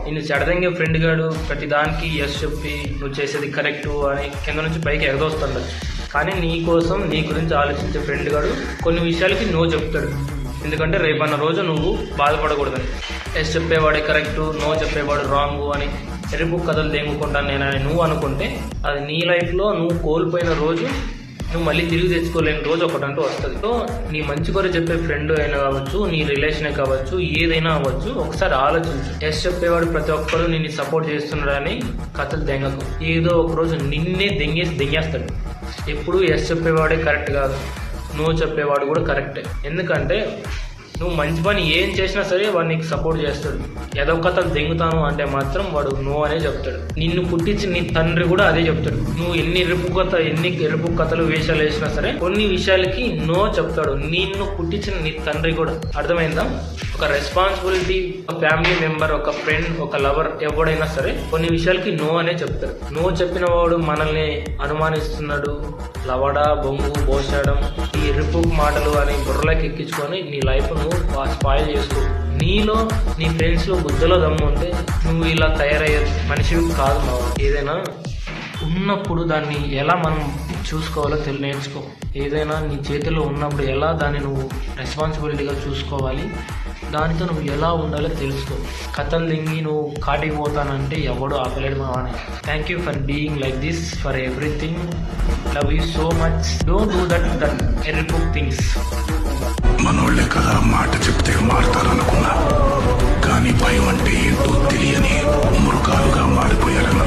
నిన్ను చెడదంగే ఫ్రెండ్ గాడు ప్రతి దానికి ఎస్ చెప్పి నువ్వు చేసేది కరెక్టు అని కింద నుంచి పైకి ఎగదోస్తుండొచ్చు. కానీ నీ కోసం నీ గురించి ఆలోచించే ఫ్రెండ్ గాడు కొన్ని విషయాలకి నో చెప్తాడు. ఎందుకంటే రేపన్న రోజు నువ్వు బాధపడకూడదని. ఎస్ చెప్పేవాడే కరెక్టు, నో చెప్పేవాడు రాంగు అని ఎరుపు కథలు దెంగుకుంటాను నేనని నువ్వు అనుకుంటే అది నీ లైఫ్లో నువ్వు కోల్పోయిన రోజు నువ్వు మళ్ళీ తిరిగి తెచ్చుకోలేని రోజు ఒకటంటూ వస్తుంది. సో నీ మంచి కొరకు చెప్పే ఫ్రెండ్ అయినా కావచ్చు, నీ రిలేషనే కావచ్చు, ఏదైనా అవ్వచ్చు, ఒకసారి ఆలోచించు. ఎస్ చెప్పేవాడు ప్రతి ఒక్కరు నిన్ను సపోర్ట్ చేస్తున్నాడని కథలు దెంగకు. ఏదో ఒక రోజు నిన్నే దెంగేస్తాడు. ఎప్పుడు ఎస్ చెప్పేవాడే కరెక్ట్ కాదు, నో చెప్పేవాడు కూడా కరెక్టే. ఎందుకంటే నువ్వు మంచి పని ఏం చేసినా సరే వాడు నీకు సపోర్ట్ చేస్తాడు. ఏదో కథలు దెంగుతాను అంటే మాత్రం వాడు నో అనే చెప్తాడు. నిన్ను పుట్టించి నీ తండ్రి కూడా అదే చెప్తాడు. నువ్వు ఎన్ని ఎరుపు కథలు వేషాలు వేసినా సరే కొన్ని విషయాలకి నో చెప్తాడు. నిన్ను పుట్టించిన నీ తండ్రి కూడా. అర్థమైందా? ఒక రెస్పాన్సిబిలిటీ, ఒక ఫ్యామిలీ మెంబర్, ఒక ఫ్రెండ్, ఒక లవర్ ఎవడైనా సరే కొన్ని విషయాలకి నో అనే చెప్తారు. నో చెప్పిన వాడు మనల్ని అనుమానిస్తున్నాడు, లవడా బొంగు పోసాడం, ఈ ఎరుపు మాటలు అని బుర్రలోకి ఎక్కించుకొని నీ లైఫ్ నువ్వు స్పాయిల్ చేసుకో. నీలో నీ ఫ్రెండ్స్లో బుద్ధలో దమ్ము ఉంటే నువ్వు ఇలా తయారయ్యే మనిషివి కాదు. ఏదైనా ఉన్నప్పుడు దాన్ని ఎలా మనం చూసుకోవాలో నేర్చుకో. ఏదైనా నీ చేతిలో ఉన్నప్పుడు ఎలా దాన్ని నువ్వు రెస్పాన్సిబిలిటీగా చూసుకోవాలి, దానితో నువ్వు ఎలా ఉండాలో తెలుసుకో. కథలు దింగి నువ్వు కాటికి పోతానంటే ఎవడు ఆపలేడు మావానే. Thank you for being like this, for everything. Love you so much. Don't do that ఎర్రిపుక్ థింగ్స్. మనోళ్లే కదా మాట చెప్తే మారుతారనుకున్నా, కానీ భయం అంటే ఏంటో తెలియని మృగాలుగా మారిపోయారు.